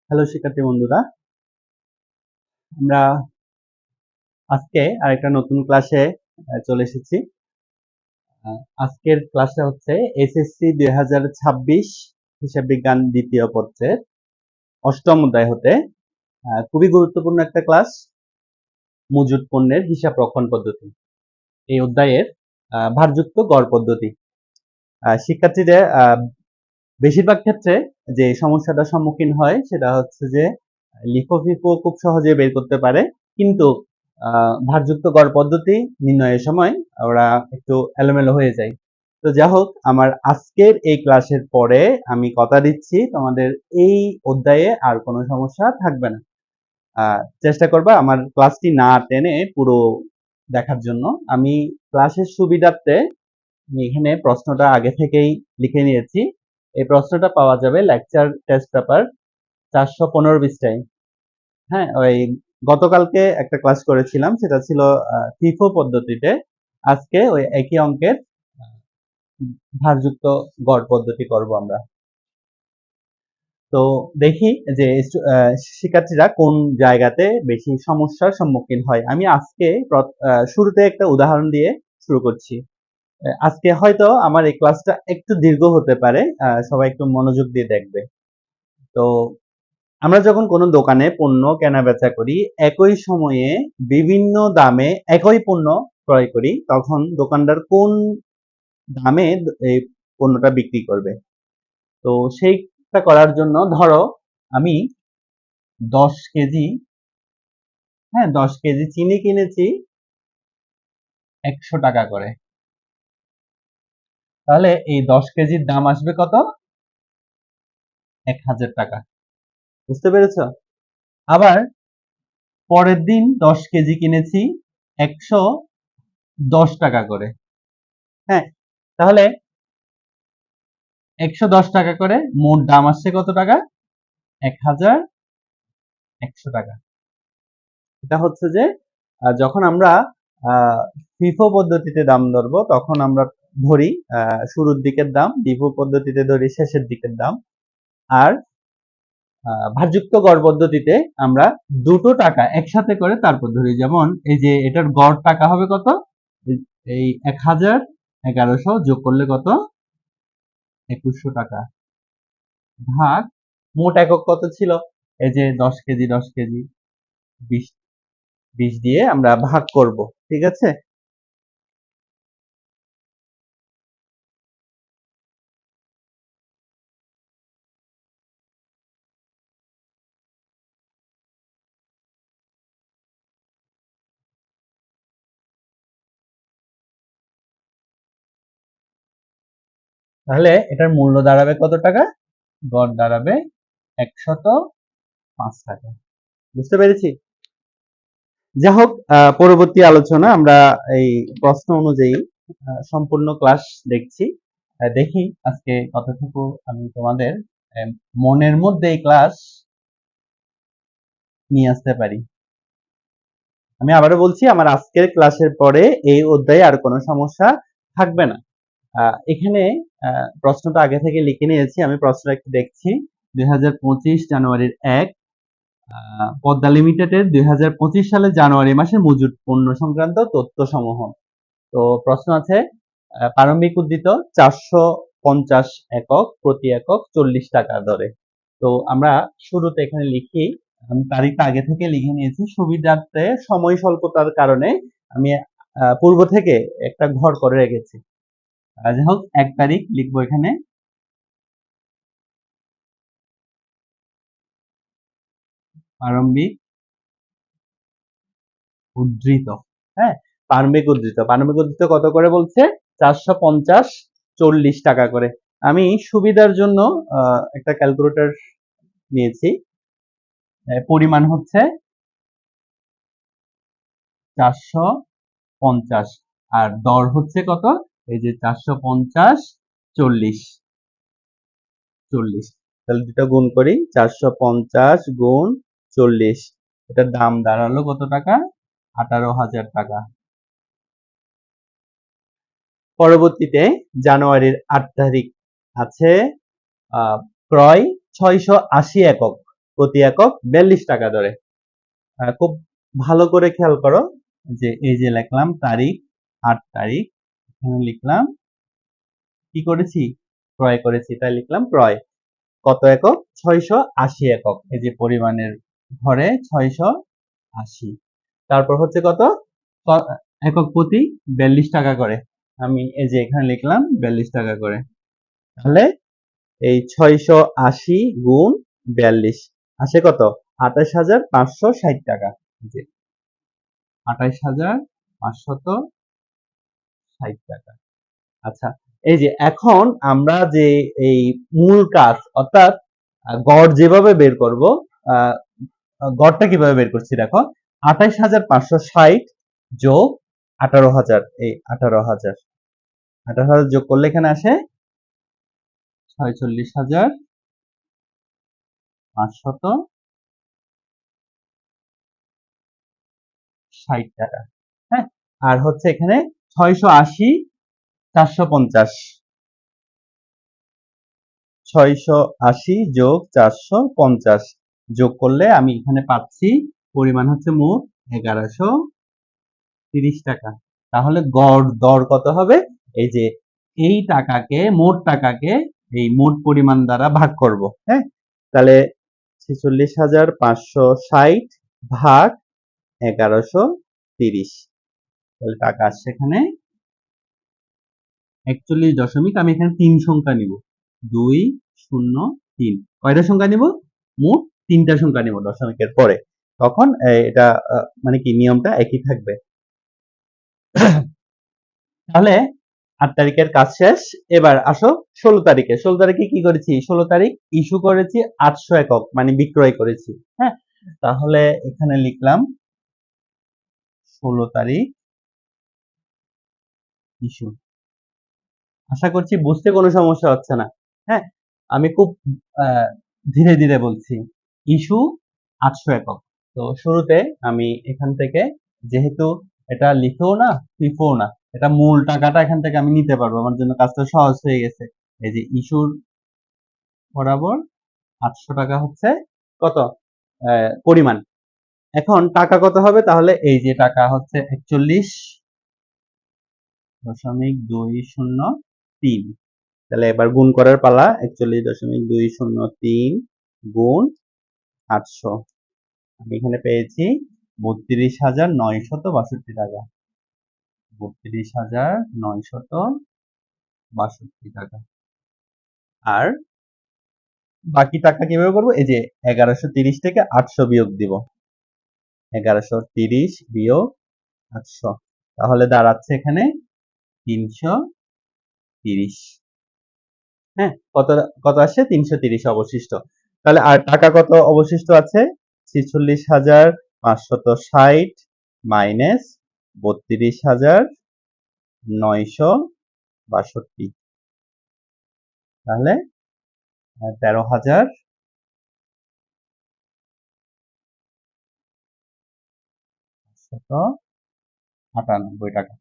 Hello শিক্ষার্থী বন্ধুরা, আমরা আজকে আরেকটা নতুন ক্লাসে চলে এসেছি। আজকের ক্লাসটা হচ্ছে এসএসসি 2026 হিসাব বিজ্ঞান দ্বিতীয় পত্রের অষ্টম অধ্যায় হতে খুবই গুরুত্বপূর্ণ একটা ক্লাস, মজুদ পণ্যের হিসাব রক্ষণ পদ্ধতি। এই অধ্যায়ের ভারযুক্ত গড় পদ্ধতি। শিক্ষার্থীদের বেশিরভাগ ক্ষেত্রে যে সমস্যাটার সম্মুখীন হয় সেটা হচ্ছে যে লিফো খুব সহজে বের করতে পারে, কিন্তু ভারযুক্ত গড় পদ্ধতি নির্ণয়ের সময় ওরা একটু এলোমেলো হয়ে যায়। তো যাই হোক, আমার আজকের এই ক্লাসের পরে আমি কথা দিচ্ছি তোমাদের এই অধ্যায়ে আর কোনো সমস্যা থাকবে না। চেষ্টা করবা আমার ক্লাসটি না টেনে পুরো দেখার জন্য। আমি ক্লাসের সুবিধার্থে এখানে প্রশ্নটা আগে থেকেই লিখে নিয়েছি। এই প্রশ্নটা পাওয়া যাবে লেকচার টেস্ট পেপার 415 পৃষ্ঠায়। হ্যাঁ, ওই গতকালকে একটা ক্লাস করেছিলাম, সেটা ছিল ফিফো পদ্ধতিতে। আজকে ওই একই অঙ্কের ভারযুক্ত গড় পদ্ধতি করব আমরা। তো দেখি যে শিক্ষার্থীরা কোন জায়গাতে বেশি সমস্যার সম্মুখীন হয়। আমি আজকে শুরুতে একটা উদাহরণ দিয়ে শুরু করছি। আজকে হয়তো আমার এই ক্লাসটা একটু দীর্ঘ হতে পারে, সবাই একটু মনোযোগ দিয়ে দেখবে। তো আমরা যখন কোনো দোকানে পণ্য কেনা বেচা করি, একই সময়ে বিভিন্ন দামে একই পণ্য ক্রয় করি, তখন দোকানদার কোন দামে এই পণ্যটা বিক্রি করবে? তো সেইটা করার জন্য ধরো আমি 10 কেজি, হ্যাঁ 10 কেজি চিনি কিনেছি 100 টাকা করে। তাহলে এই 10 কেজির দাম আসবে কত? 1000 টাকা। বুঝতে পেরেছ? আবার পরের দিন 10 কেজি কিনেছি 110 টাকা করে। হ্যাঁ, তাহলে 110 টাকা করে মোট দাম আসছে কত টাকা? 1100 টাকা। এটা হচ্ছে যে যখন আমরা ফিফো পদ্ধতিতে দাম ধরবো, তখন আমরা ধরি শুরুর দিকের দাম, ডিফো পদ্ধতিতে ধরি শেষের দিকের দাম, আর ভারযুক্ত গড় পদ্ধতিতে আমরা দুটো টাকা একসাথে করে তারপর ধরি। যেমন এই যে এটার গড় টাকা হবে কত? এই 1100 যোগ করলে কত? 2100 টাকা, ভাগ মোট একক কত ছিল? এই যে 10 কেজি 10 কেজি 20 20 দিয়ে আমরা ভাগ করব। ঠিক আছে? তাহলে এটার মূল্য দাঁড়াবে কত টাকা? গড় দাঁড়াবে 105 টাকা। বুঝতে পেরেছি? যাই হোক, পরবর্তী আলোচনা আমরা এই প্রশ্ন অনুযায়ী সম্পূর্ণ ক্লাস দেখছি। দেখি আজকে কতটুকু আমি তোমাদের মনের মধ্যে এই ক্লাস নিয়ে আসতে পারি। আমি আবারও বলছি, আমার আজকের ক্লাসের পরে এই অধ্যায়ে আর কোনো সমস্যা থাকবে না। এখানে প্রশ্নটা আগে থেকে লিখে নিয়েছি, আমি প্রশ্নটা একটু দেখছি। 2025 জানুয়ারির 1 পদ্মা লিমিটেডের 2025 সালের জানুয়ারি মাসের মজুদ পণ্য সংক্রান্ত তথ্য সমূহ। তো প্রশ্ন আছে প্রারম্ভিক উদ্ধৃত 450 একক, প্রতি একক 40 টাকা দরে। তো আমরা শুরুতে এখানে লিখি, আমি তারিখটা আগে থেকে লিখে নিয়েছি সুবিধার্থে, সময় স্বল্পতার কারণে আমি পূর্ব থেকে একটা ঘর করে রেখেছি। যাই হোক, 1 তারিখ লিখবো এখানে। প্রারম্ভিক উদ্ধৃত, হ্যাঁ, প্রারম্ভিক উদ্ধৃত কত করে বলছে? 450 40 টাকা করে। আমি সুবিধার জন্য একটা ক্যালকুলেটর নিয়েছি। পরিমাণ হচ্ছে 450 আর দর হচ্ছে কত? এই যে 450 40 40। তাহলে দুটো গুণ করি, 450 গুণ 40, এটার দাম দাঁড়ালো কত টাকা? 18,000 টাকা। পরবর্তীতে জানুয়ারির 8 তারিখ আছে ক্রয় 680 একক, প্রতি একক 42 টাকা দরে। খুব ভালো করে খেয়াল করো যে এই যে লিখলাম তারিখ 8 তারিখ, এখানে লিখলাম কি করেছি, ক্রয় করেছি, তাই লিখলাম ক্রয়। কত একক? 680 একক। এই যে পরিমাণের ঘরে 680। তারপর হচ্ছে কত? একক প্রতি 42 টাকা করে। আমি এই যে এখানে লিখলাম 42 টাকা করে। তাহলে এই 680 গুণ 42 আসে কত? 28,560 টাকা। যে 28,560 টাকা। আচ্ছা, এই যে এখন আমরা যে এই মূল কাজ অর্থাৎ গড় যেভাবে বের করব, গড়টা কিভাবে বের করছি দেখো, 28,560 যোগ 18,000, এই 18,000 যোগ করলে এখানে আসে 46,560 টাকা। হ্যাঁ, আর হচ্ছে এখানে 680 450, 680 যোগ 450 যোগ করলে আমি এখানে পাচ্ছি পরিমাণ হচ্ছে মোট 1130 টাকা। তাহলে গড় দর কত হবে? এই যে এই টাকাকে, মোট টাকাকে এই মোট পরিমাণ দ্বারা ভাগ করব। হ্যাঁ, তাহলে 46,560 ভাগ 1130, তাহলে টাকা আসছে এখানে 41 আমি এখানে 3 সংখ্যা নিব, 2 0 3। কয়টা সংখ্যা নিব? মোট 3টা সংখ্যা নিব দশমিকের পরে। তখন এটা মানে কি নিয়মটা একই থাকবে। তাহলে 8 তারিখের কাজ শেষ। এবার আসো 16 তারিখে। 16 তারিখে কি করেছি? 16 তারিখ ইস্যু করেছি 800 একক, মানে বিক্রয় করেছি। হ্যাঁ, তাহলে এখানে লিখলাম 16 তারিখ ইস্যু। আশা করছি বুঝতে কোনো সমস্যা হচ্ছে না। হ্যাঁ, আমি খুব ধীরে ধীরে বলছি। ইস্যু 800 একক। তো শুরুতে আমি এখান থেকে, যেহেতু এটা লিখেও না ফিফও না, এটা মূল টাকাটা এখান থেকে আমি নিতে পারবো, আমার জন্য কাজটা সহজ হয়ে গেছে। এই যে ইস্যুর বরাবর 800 টাকা হচ্ছে কত পরিমাণ। এখন টাকা কত হবে? তাহলে এই যে টাকা হচ্ছে 41.203। তাহলে এবার গুণ করার পালা। 41.203 গুণ 800, আমি এখানে পেয়েছি 32,962 টাকা। 32,962 টাকা। আর বাকি টাকা কিভাবে করবো? এই যে 1130 থেকে 800 বিয়োগ দিব, 1130 বিয়োগ 800, তাহলে দাঁড়াচ্ছে এখানে 330। হ্যাঁ, কত কত আসে? 330 অবশিষ্ট। তাহলে আর টাকা কত অবশিষ্ট আছে? 46,560 মাইনাস 32,962, তাহলে 13,598 টাকা।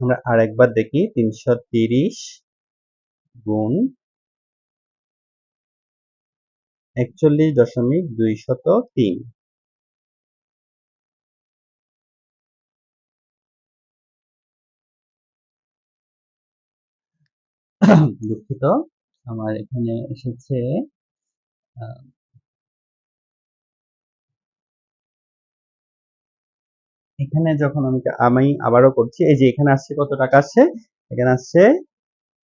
আমরা আরেকবার দেখি, 330 গুণ 41.203। দুঃখিত, আমার এখানে এসেছে এখানে যখন আমি আবারও করছি, এই যে এখানে আসছে কত টাকা আসছে? এখানে আসছে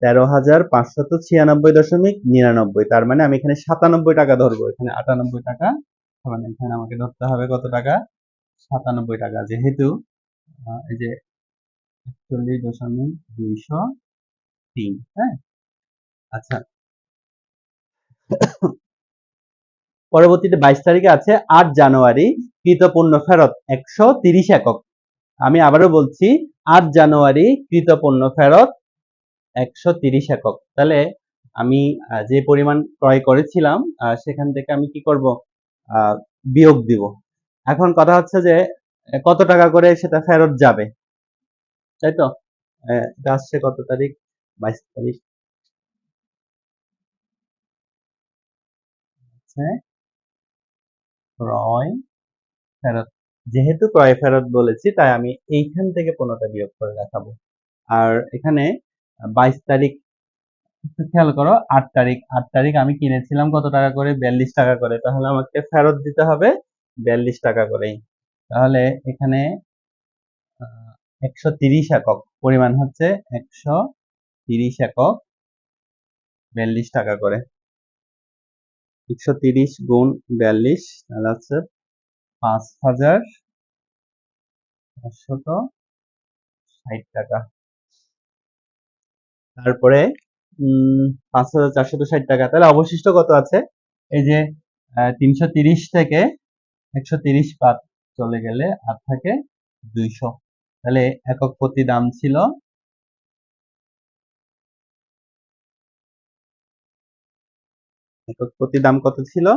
13,596.99। তার মানে আমি এখানে 97 টাকা ধরবো, এখানে 98 টাকা, মানে এখানে আমাকে ধরতে হবে কত টাকা? 97 টাকা। যেহেতু এই যে 41.203। হ্যাঁ, আচ্ছা, পরবর্তীতে 22 তারিখে আছে 8 জানুয়ারি কৃত পণ্য ফেরত 130 একক। আমি আবারও বলছি, 8 জানুয়ারি কৃত পণ্য ফেরত 130 একক। তাহলে আমি যে পরিমাণ ক্রয় করেছিলাম সেখান থেকে আমি কি করব? বিয়োগ দিব। এখন কথা হচ্ছে যে কত টাকা করে সেটা ফেরত যাবে, তাই তো? এটা আসছে কত তারিখ? 22 তারিখ। হচ্ছে ক্রয় ফেরত। যেহেতু ক্রয় ফেরত বলেছি তাই আমি এইখান থেকে 15টা বিয়োগ করে দেখাবো। আর এখানে 22 তারিখ, খেয়াল করো, 8 তারিখ আমি কিনেছিলাম কত টাকা করে? 42 টাকা করে। তাহলে আমাকে ফেরত দিতে হবে 42 টাকা করেই। তাহলে এখানে 130 একক পরিমাণ হচ্ছে 130 একক, 42 টাকা করে। 130 গুণ 42 তাহলে হচ্ছে 5,460 টাকা। তারপরে 5,460 টাকা। তাহলে অবশিষ্ট কত আছে? এই যে 330 থেকে 130 বাদ চলে গেলে আর থাকে 200। তাহলে একক প্রতি দাম ছিল, একক প্রতি দাম কত ছিল?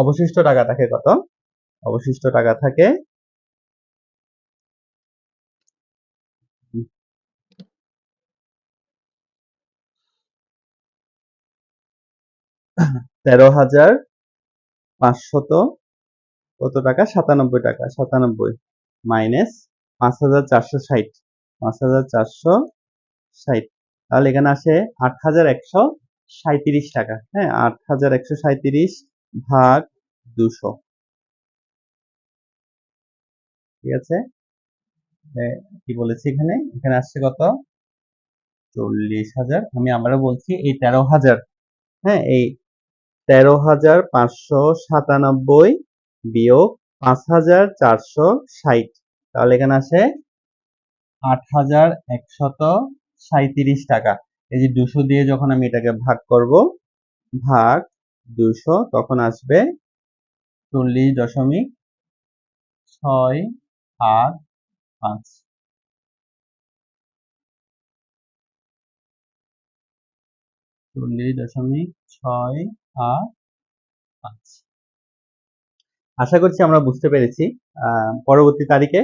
অবশিষ্ট টাকা থাকে কত? অবশিষ্ট টাকা থাকে 13,500 কত টাকা? 97 টাকা। 97 মাইনাস 5,460, 5,460। তাহলে এখানে আসে 8,137 টাকা। হ্যাঁ, 8,137 ভাগ 200। ঠিক আছে? কি বলেছি এখানে? এখানে আসছে কত? 40,000। আমি আবারও বলছি এই 13,000, হ্যাঁ, এই 13,597 বিয়োগ 5,460, তাহলে এখানে আসে 8,137 টাকা। এই যে 200 দিয়ে যখন আমি এটাকে ভাগ করব, ভাগ 200, তখন আসবে 40.685। 40.685। আশা করছি আমরা বুঝতে পেরেছি। পরবর্তী তারিখে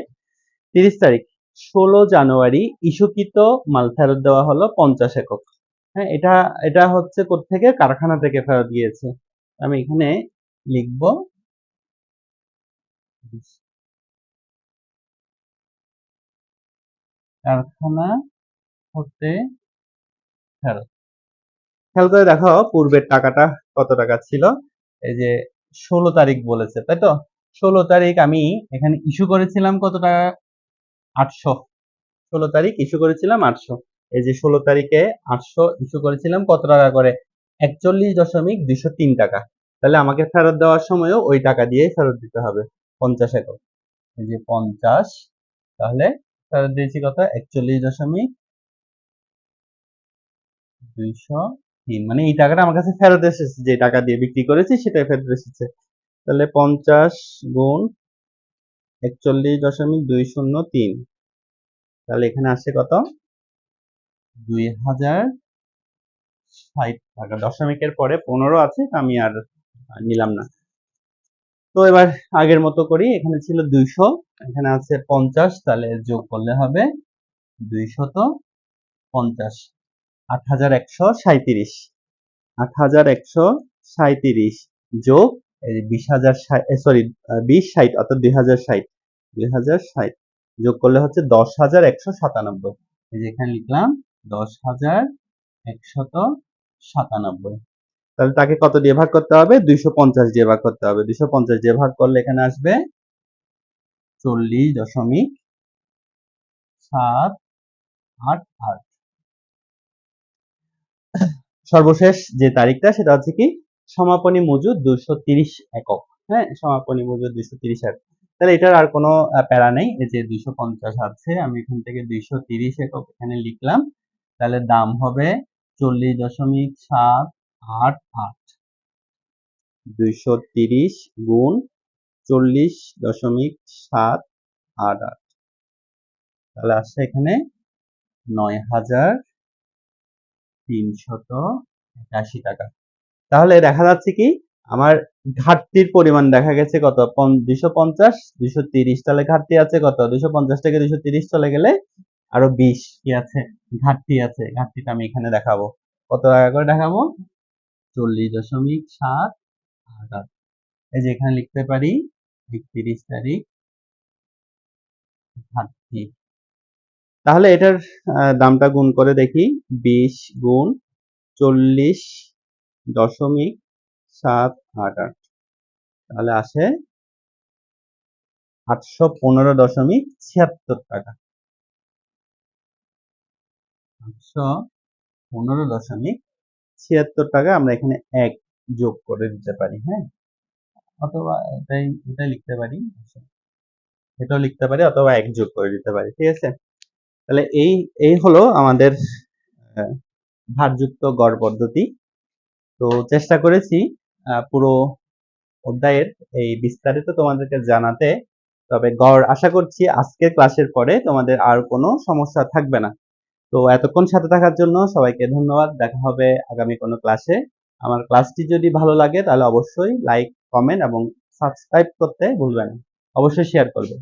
30 তারিখ, 16 জানুয়ারি ইস্যুকৃত মাল ফেরত দেওয়া হলো 50 একক। হ্যাঁ, এটা এটা হচ্ছে কোত্থেকে? কারখানা থেকে ফেরত গিয়েছে। আমি এখানে লিখব কারখানা হতে ফেরত। খেয়াল করে দেখো পূর্বের টাকাটা কত টাকা ছিল। এই যে 16 তারিখ বলেছে, তাই তো? 16 তারিখ আমি এখানে ইস্যু করেছিলাম কত টাকা? 800। 16 তারিখ ইস্যু করেছিলাম 800। এই যে 16 তারিখে 800 ইস্যু করেছিলাম কত টাকা করে? 41.203 টাকা। তাহলে আমাকে ফেরত দেওয়ার সময়ও ওই টাকা দিয়ে ফেরত দিতে হবে 50 একক। এই যে 50, তাহলে ফেরত দিয়েছি কত? 41.203। মানে এই টাকাটা আমার কাছে ফেরত এসেছে, যে টাকা দিয়ে বিক্রি করেছি সেটাই ফেরত এসেছে। তাহলে 50 গুণ 41.203, তাহলে এখানে আসছে কত? 2,060 টাকা। দশমিকের পরে 15 আছে, আমি আর নিলাম না। তো এবার আগের মতো করি। এখানে ছিল 200, এখানে আছে 50, তাহলে যোগ করলে হবে 250। 8,137, 8,137 যোগ এই যে 20,060, সরি 20,60 অর্থাৎ 2,060, 2,060 যোগ করলে হচ্ছে 10,197। এই যে এখানে লিখলাম 10,197। তাহলে তাকে কত দিয়ে ভাগ করতে হবে? 250 দিয়ে ভাগ করতে হবে। 250 দিয়ে ভাগ করলে এখানে আসবে 40.788। সর্বশেষ যে তারিখটা সেটা হচ্ছে কি? সমাপনী মজুদ 230 একক। হ্যাঁ, সমাপনী মজুদ 230 একক। তাহলে এটার আর কোনো প্যারা নেই। এই যে 250 আছে, আমি এখান থেকে 230 একক এখানে লিখলাম। তাহলে দাম হবে 40.788। 230 গুণ 40.788, তাহলে আসছে এখানে 9,381 টাকা। তাহলে দেখা যাচ্ছে কি আমার ঘাটতির পরিমাণ দেখা গেছে কত 250 230, তাহলে ঘাটতি আছে কত 250 থেকে 230 চলে গেলে আরো 20 কি আছে ঘাটতি আছে। ঘাটতিটা আমি এখানে দেখাবো, কত টাকা করে দেখাবো 40.7 এই যে এখানে লিখতে পারি 31 তারিখ ঘাটতি। তাহলে এটার দামটা গুণ করে দেখি, 20 গুণ 40.788, তাহলে আসে 815.76 টাকা। 815.76 টাকা আমরা এখানে এক যোগ করে দিতে পারি। হ্যাঁ, অথবা এটাই লিখতে পারি, এটাও লিখতে পারি, অথবা এক যোগ করে দিতে পারি। ঠিক আছে, তাহলে এই হলো আমাদের ভারযুক্ত গড় পদ্ধতি। তো চেষ্টা করেছি পুরো অধ্যায়ের এই বিস্তারিত তোমাদেরকে জানাতে। তবে গড় আশা করছি আজকের ক্লাসের পরে তোমাদের আর কোনো সমস্যা থাকবে না। তো এতক্ষণ সাথে থাকার জন্য সবাইকে ধন্যবাদ। দেখা হবে আগামী কোনো ক্লাসে। আমার ক্লাসটি যদি ভালো লাগে তাহলে অবশ্যই লাইক, কমেন্ট এবং সাবস্ক্রাইব করতে ভুলবেন না। অবশ্যই শেয়ার করবে।